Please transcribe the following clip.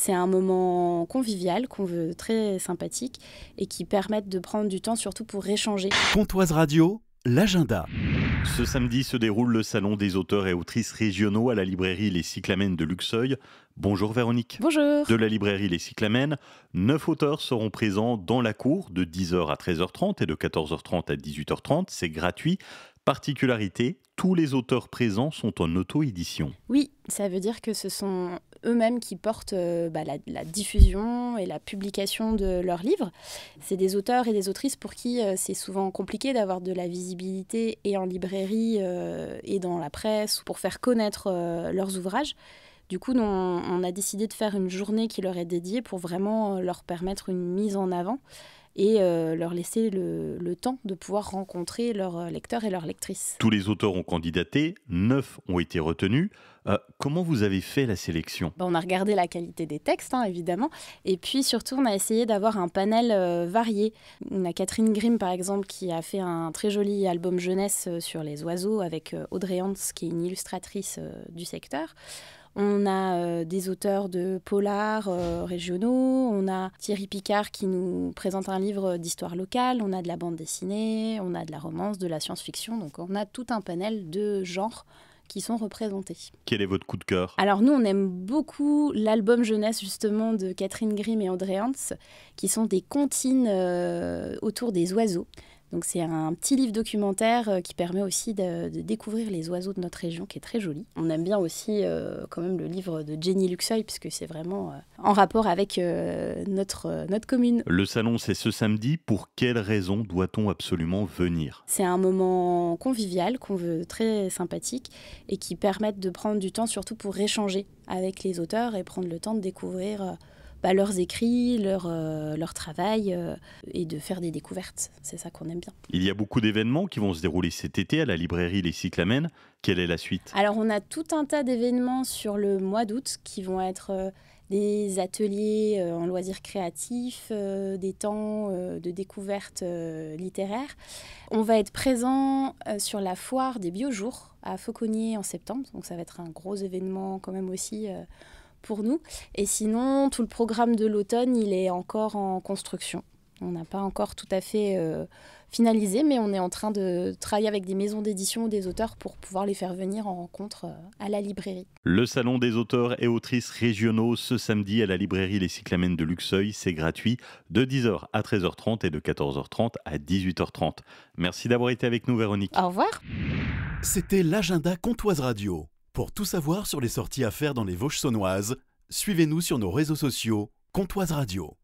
C'est un moment convivial qu'on veut très sympathique et qui permette de prendre du temps surtout pour échanger. Pontoise Radio, l'agenda. Ce samedi se déroule le salon des auteurs et autrices régionaux à la librairie Les Cyclamènes de Luxeuil. Bonjour Véronique. Bonjour. De la librairie Les Cyclamènes, 9 auteurs seront présents dans la cour de 10h à 13h30 et de 14h30 à 18h30. C'est gratuit. Particularité, tous les auteurs présents sont en auto-édition. Oui, ça veut dire que ce sont eux-mêmes qui portent la diffusion et la publication de leurs livres. C'est des auteurs et des autrices pour qui c'est souvent compliqué d'avoir de la visibilité et en librairie et dans la presse pour faire connaître leurs ouvrages. Du coup, on a décidé de faire une journée qui leur est dédiée pour vraiment leur permettre une mise en avant et leur laisser le temps de pouvoir rencontrer leurs lecteurs et leurs lectrices. Tous les auteurs ont candidaté, 9 ont été retenus. Comment vous avez fait la sélection ? On a regardé la qualité des textes, évidemment, et puis surtout on a essayé d'avoir un panel varié. On a Catherine Grimm, par exemple, qui a fait un très joli album jeunesse sur les oiseaux avec Audrey Hans, qui est une illustratrice du secteur. On a des auteurs de polars régionaux, on a Thierry Picard qui nous présente un livre d'histoire locale, on a de la bande dessinée, on a de la romance, de la science-fiction, donc on a tout un panel de genres qui sont représentés. Quel est votre coup de cœur ? Alors nous, on aime beaucoup l'album jeunesse justement de Catherine Grimm et Audrey Hans, qui sont des comptines autour des oiseaux. Donc c'est un petit livre documentaire qui permet aussi de découvrir les oiseaux de notre région, qui est très joli. On aime bien aussi quand même le livre de Jenny Luxeuil, puisque c'est vraiment en rapport avec notre commune. Le salon, c'est ce samedi. Pour quelles raisons doit-on absolument venir ? C'est un moment convivial qu'on veut très sympathique et qui permette de prendre du temps surtout pour échanger avec les auteurs et prendre le temps de découvrir leurs écrits, leur travail et de faire des découvertes. C'est ça qu'on aime bien. Il y a beaucoup d'événements qui vont se dérouler cet été à la librairie Les Cyclamènes. Quelle est la suite ? Alors on a tout un tas d'événements sur le mois d'août qui vont être des ateliers en loisirs créatifs, des temps de découverte littéraire. On va être présent sur la foire des biojours à Fauconnier en septembre. Donc ça va être un gros événement quand même aussi pour nous. Et sinon, tout le programme de l'automne, il est encore en construction. On n'a pas encore tout à fait finalisé, mais on est en train de travailler avec des maisons d'édition ou des auteurs pour pouvoir les faire venir en rencontre à la librairie. Le salon des auteurs et autrices régionaux ce samedi à la librairie Les Cyclamènes de Luxeuil, c'est gratuit de 10h à 13h30 et de 14h30 à 18h30. Merci d'avoir été avec nous, Véronique. Au revoir. C'était l'agenda Pontoise Radio. Pour tout savoir sur les sorties à faire dans les Vosges saunoises, suivez-nous sur nos réseaux sociaux Pontoise Radio.